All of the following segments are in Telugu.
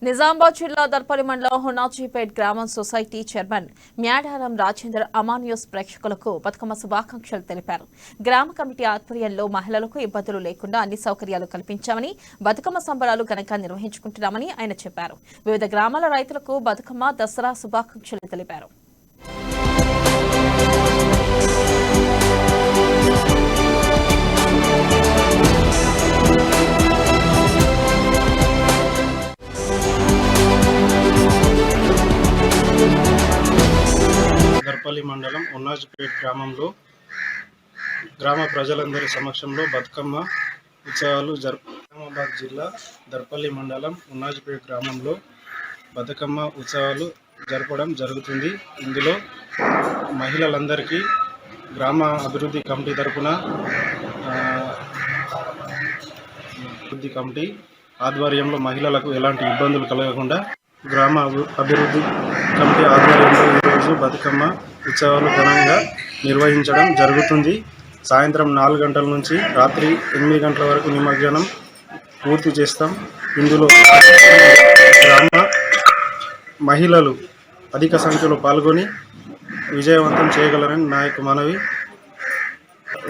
నిజామాబాద్ జిల్లా దర్పల్లి మండలం హునాజీపేట్ గ్రామం సొసైటీ చైర్మన్ మ్యాడారం రాజేందర్ అమాన్యూస్ ప్రేక్షకులకు బతుకమ్మ శుభాకాంక్షలు తెలిపారు. గ్రామ కమిటీ ఆధ్వర్యంలో మహిళలకు ఇబ్బందులు లేకుండా అన్ని సౌకర్యాలు కల్పించామని, బతుకమ్మ సంబరాలు ఘనంగా నిర్వహించుకుంటున్నామని ఆయన చెప్పారు. వివిధ గ్రామాల రైతులకు బతుకమ్మ, దసరా శుభాకాంక్షలు తెలిపారు. దర్పల్లి మండలం ఉన్నాజ్పేట్ గ్రామంలో గ్రామ ప్రజలందరి సమక్షంలో బతుకమ్మ ఉత్సవాలు నిజామాబాద్ జిల్లా దర్పల్లి మండలం ఉన్నాజ్పేట్ గ్రామంలో బతుకమ్మ ఉత్సవాలు జరపడం జరుగుతుంది. ఇందులో మహిళలందరికీ గ్రామ అభివృద్ధి కమిటీ తరఫున అభివృద్ధి కమిటీ ఆధ్వర్యంలో మహిళలకు ఎలాంటి ఇబ్బందులు కలగకుండా గ్రామ అభివృద్ధి కమిటీ ఆధ్వర్యంలో ఈరోజు బతుకమ్మ ఉత్సవాలు ఘనంగా నిర్వహించడం జరుగుతుంది. సాయంత్రం 4 గంటల నుంచి రాత్రి 8 గంటల వరకు నిమజ్జనం పూర్తి చేస్తాం. ఇందులో గ్రామ మహిళలు అధిక సంఖ్యలో పాల్గొని విజయవంతం చేయగలరని నా యొక్క మనవి.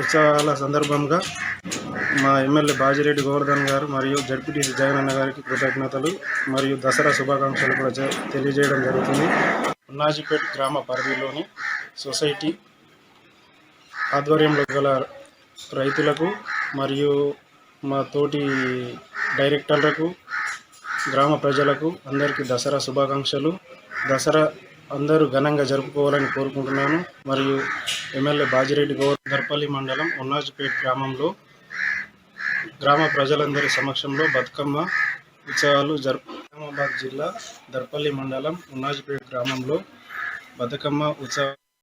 ఉత్సవాల సందర్భంగా మా ఎమ్మెల్యే బాజిరెడ్డి గోవర్ధన్ గారు మరియు జడ్పీటీసీ జగనన్న గారికి కృతజ్ఞతలు మరియు దసరా శుభాకాంక్షలు కూడా తెలియజేయడం జరుగుతుంది. ఉన్నాజ్పేట్ గ్రామ పరిధిలోని సొసైటీ ఆధ్వర్యంలో గల రైతులకు మరియు మా తోటి డైరెక్టర్లకు, గ్రామ ప్రజలకు అందరికీ దసరా శుభాకాంక్షలు. దసరా అందరూ ఘనంగా జరుపుకోవాలని కోరుకుంటున్నాను. మరియు ఎమ్మెల్యే బాజిరెడ్డి దర్పల్లి మండలం ఉన్నాజ్పేట్ గ్రామంలో గ్రామ ప్రజలందరి సమక్షంలో బతుకమ్మ ఉత్సవాలు నిజామాబాద్ జిల్లా దర్పల్లి మండలం ఉన్నాజ్పేట్ గ్రామంలో బతుకమ్మ ఉత్సవం